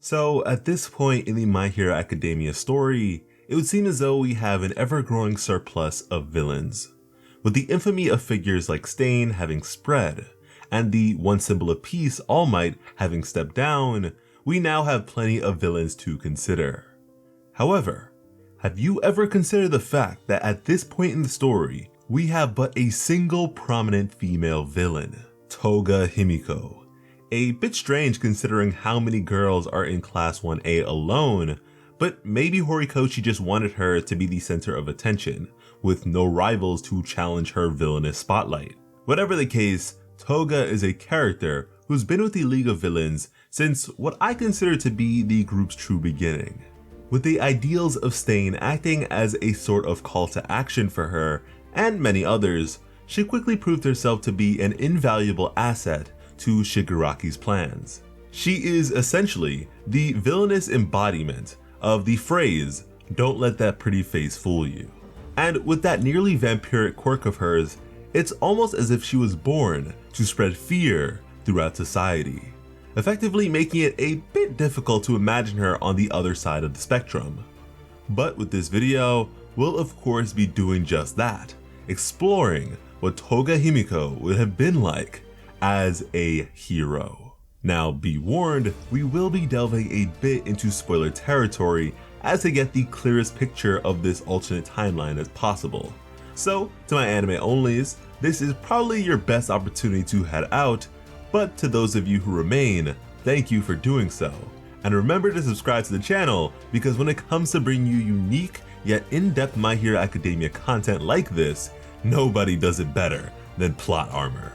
So at this point in the My Hero Academia story, it would seem as though we have an ever-growing surplus of villains. With the infamy of figures like Stain having spread, and the one symbol of peace, All Might, having stepped down, we now have plenty of villains to consider. However, have you ever considered the fact that at this point in the story, we have but a single prominent female villain, Toga Himiko? A bit strange considering how many girls are in Class 1A alone, but maybe Horikoshi just wanted her to be the center of attention, with no rivals to challenge her villainous spotlight. Whatever the case, Toga is a character who's been with the League of Villains since what I consider to be the group's true beginning. With the ideals of Stain acting as a sort of call to action for her and many others, she quickly proved herself to be an invaluable asset to Shigaraki's plans. She is essentially the villainous embodiment of the phrase, "Don't let that pretty face fool you." And with that nearly vampiric quirk of hers, it's almost as if she was born to spread fear throughout society, effectively making it a bit difficult to imagine her on the other side of the spectrum. But with this video, we'll of course be doing just that, exploring what Toga Himiko would have been like as a hero. Now be warned, we will be delving a bit into spoiler territory as to get the clearest picture of this alternate timeline as possible. So to my anime onlys, this is probably your best opportunity to head out, but to those of you who remain, thank you for doing so. And remember to subscribe to the channel, because when it comes to bringing you unique yet in-depth My Hero Academia content like this, nobody does it better than Plot Armor.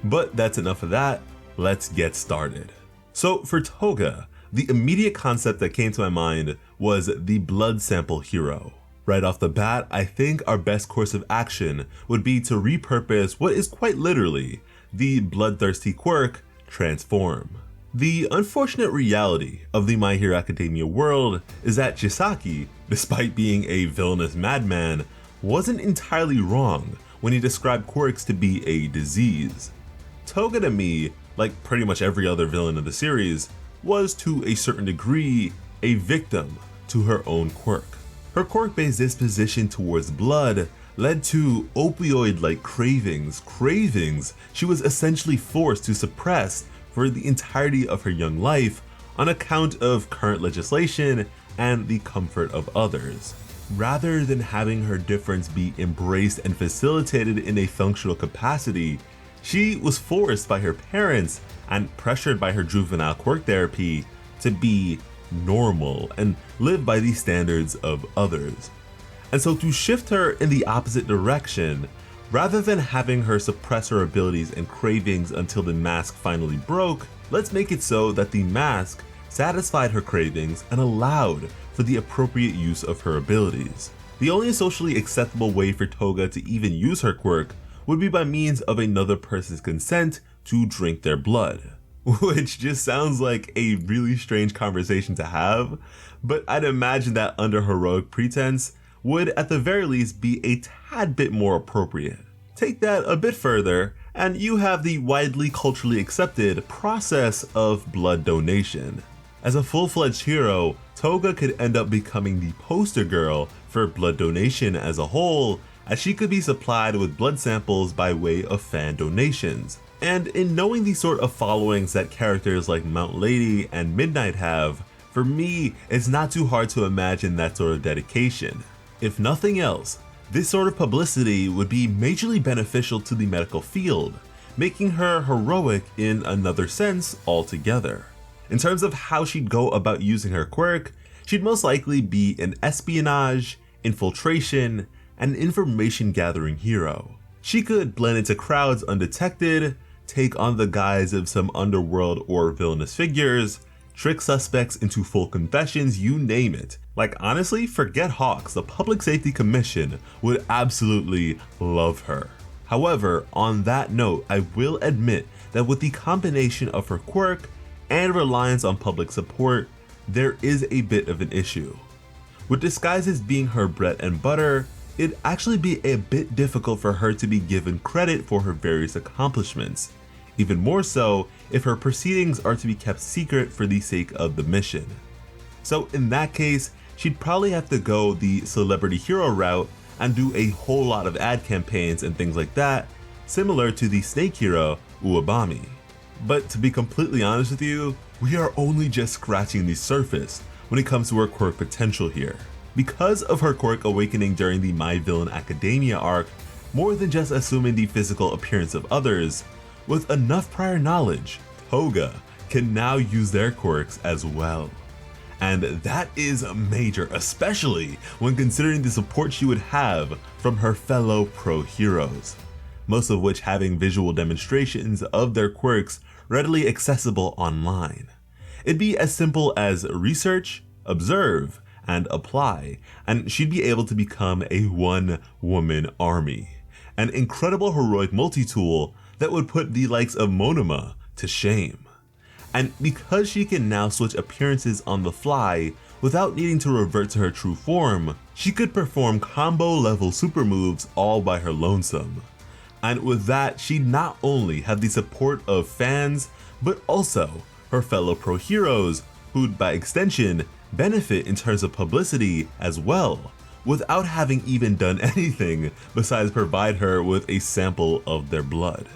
But that's enough of that, let's get started. So for Toga, the immediate concept that came to my mind was the blood sample hero. Right off the bat, I think our best course of action would be to repurpose what is quite literally the bloodthirsty quirk, Transform. The unfortunate reality of the My Hero Academia world is that Chisaki, despite being a villainous madman, wasn't entirely wrong when he described quirks to be a disease. Toga to me, like pretty much every other villain of the series, was to a certain degree a victim to her own quirk. Her quirk-based disposition towards blood led to opioid-like cravings she was essentially forced to suppress for the entirety of her young life on account of current legislation and the comfort of others. Rather than having her difference be embraced and facilitated in a functional capacity, she was forced by her parents and pressured by her juvenile quirk therapy to be normal and live by the standards of others. And so to shift her in the opposite direction, rather than having her suppress her abilities and cravings until the mask finally broke, let's make it so that the mask satisfied her cravings and allowed for the appropriate use of her abilities. The only socially acceptable way for Toga to even use her quirk would be by means of another person's consent to drink their blood. Which just sounds like a really strange conversation to have, but I'd imagine that under heroic pretense would at the very least be a tad bit more appropriate. Take that a bit further, and you have the widely culturally accepted process of blood donation. As a full-fledged hero, Toga could end up becoming the poster girl for blood donation as a whole, as she could be supplied with blood samples by way of fan donations. And in knowing the sort of followings that characters like Mount Lady and Midnight have, for me, it's not too hard to imagine that sort of dedication. If nothing else, this sort of publicity would be majorly beneficial to the medical field, making her heroic in another sense altogether. In terms of how she'd go about using her quirk, she'd most likely be an espionage, infiltration, and information gathering hero. She could blend into crowds undetected, take on the guise of some underworld or villainous figures, trick suspects into full confessions, you name it. Like honestly, forget Hawks, the Public Safety Commission would absolutely love her. However, on that note, I will admit that with the combination of her quirk and reliance on public support, there is a bit of an issue. With disguises being her bread and butter, it'd actually be a bit difficult for her to be given credit for her various accomplishments, even more so if her proceedings are to be kept secret for the sake of the mission. So in that case, she'd probably have to go the celebrity hero route and do a whole lot of ad campaigns and things like that, similar to the snake hero Uabami. But to be completely honest with you, we are only just scratching the surface when it comes to her quirk potential here. Because of her quirk awakening during the My Villain Academia arc, more than just assuming the physical appearance of others, with enough prior knowledge, Toga can now use their quirks as well. And that is major, especially when considering the support she would have from her fellow pro heroes, most of which having visual demonstrations of their quirks readily accessible online. It'd be as simple as research, observe, and apply, and she'd be able to become a one-woman army. An incredible heroic multi-tool that would put the likes of Monoma to shame. And because she can now switch appearances on the fly without needing to revert to her true form, she could perform combo level super moves all by her lonesome. And with that, she'd not only have the support of fans, but also her fellow pro heroes, who'd by extension benefit in terms of publicity as well, without having even done anything besides provide her with a sample of their blood.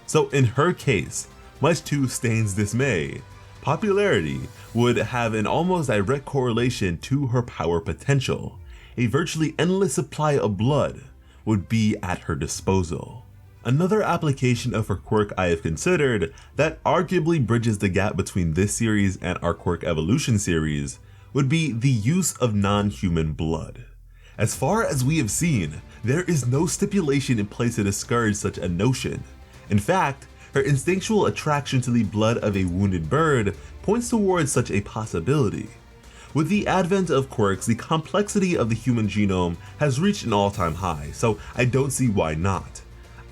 So in her case, much to Stain's dismay, popularity would have an almost direct correlation to her power potential. A virtually endless supply of blood would be at her disposal. Another application of her quirk I have considered that arguably bridges the gap between this series and our Quirk Evolution series would be the use of non-human blood. As far as we have seen, there is no stipulation in place to discourage such a notion. In fact, her instinctual attraction to the blood of a wounded bird points towards such a possibility. With the advent of quirks, the complexity of the human genome has reached an all-time high, so I don't see why not.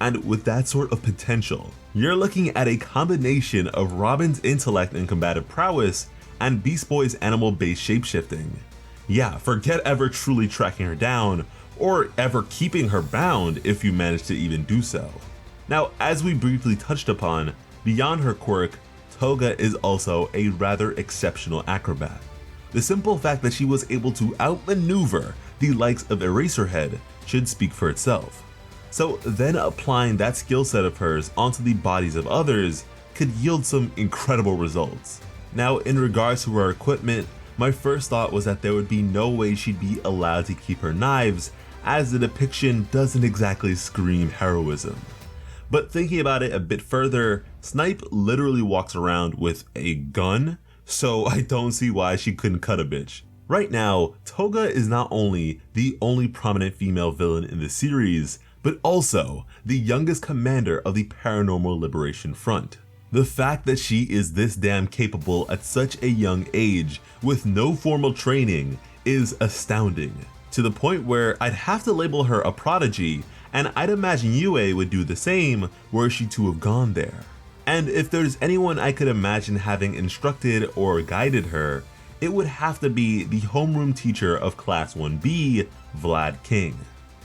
And with that sort of potential, you're looking at a combination of Robin's intellect and combative prowess and Beast Boy's animal-based shapeshifting. Yeah, forget ever truly tracking her down, or ever keeping her bound if you manage to even do so. Now, as we briefly touched upon, beyond her quirk, Toga is also a rather exceptional acrobat. The simple fact that she was able to outmaneuver the likes of Eraserhead should speak for itself. So then applying that skill set of hers onto the bodies of others could yield some incredible results. Now, in regards to her equipment, my first thought was that there would be no way she'd be allowed to keep her knives, as the depiction doesn't exactly scream heroism. But thinking about it a bit further, Snipe literally walks around with a gun, so I don't see why she couldn't cut a bitch. Right now, Toga is not only the only prominent female villain in the series, but also the youngest commander of the Paranormal Liberation Front. The fact that she is this damn capable at such a young age with no formal training is astounding, to the point where I'd have to label her a prodigy, and I'd imagine Yue would do the same were she to have gone there. And if there's anyone I could imagine having instructed or guided her, it would have to be the homeroom teacher of Class 1B, Vlad King.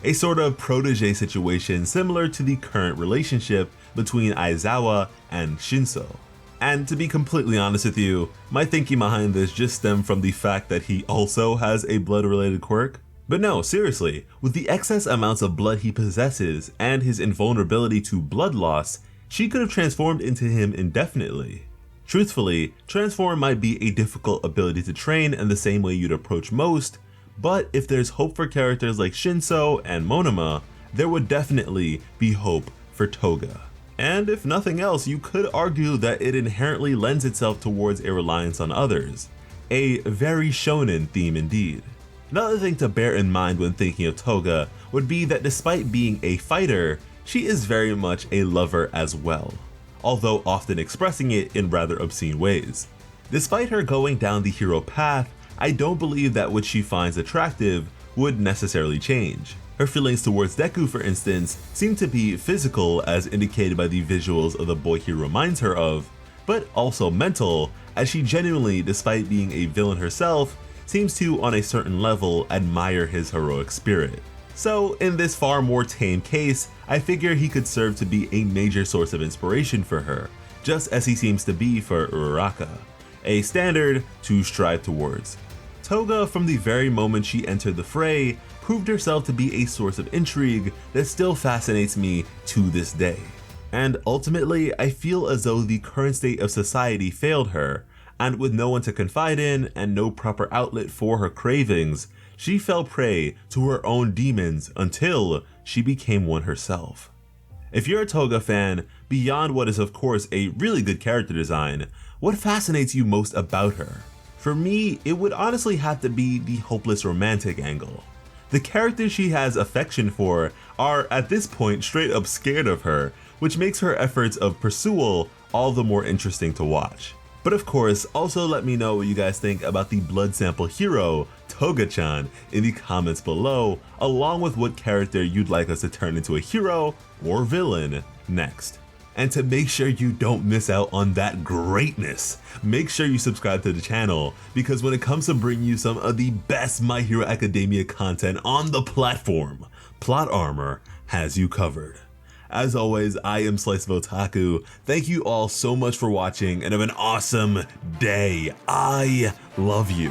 A sort of protege situation similar to the current relationship between Aizawa and Shinso. And to be completely honest with you, my thinking behind this just stemmed from the fact that he also has a blood-related quirk. But no, seriously, with the excess amounts of blood he possesses and his invulnerability to blood loss, she could have transformed into him indefinitely. Truthfully, transform might be a difficult ability to train in the same way you'd approach most, but if there's hope for characters like Shinso and Monoma, there would definitely be hope for Toga. And if nothing else, you could argue that it inherently lends itself towards a reliance on others. A very shonen theme indeed. Another thing to bear in mind when thinking of Toga would be that despite being a fighter, she is very much a lover as well, although often expressing it in rather obscene ways. Despite her going down the hero path, I don't believe that what she finds attractive would necessarily change. Her feelings towards Deku, for instance, seem to be physical as indicated by the visuals of the boy he reminds her of, but also mental, as she genuinely, despite being a villain herself, seems to on a certain level admire his heroic spirit. So in this far more tame case, I figure he could serve to be a major source of inspiration for her, just as he seems to be for Uraraka, a standard to strive towards. Toga, from the very moment she entered the fray, proved herself to be a source of intrigue that still fascinates me to this day. And ultimately, I feel as though the current state of society failed her, and with no one to confide in and no proper outlet for her cravings, she fell prey to her own demons until she became one herself. If you're a Toga fan, beyond what is of course a really good character design, what fascinates you most about her? For me, it would honestly have to be the hopeless romantic angle. The characters she has affection for are at this point straight up scared of her, which makes her efforts of pursual all the more interesting to watch. But of course, also let me know what you guys think about the blood sample hero, Toga-chan, in the comments below, along with what character you'd like us to turn into a hero or villain next. And to make sure you don't miss out on that greatness, make sure you subscribe to the channel, because when it comes to bringing you some of the best My Hero Academia content on the platform, Plot Armor has you covered. As always, I am Slice of Otaku. Thank you all so much for watching and have an awesome day. I love you.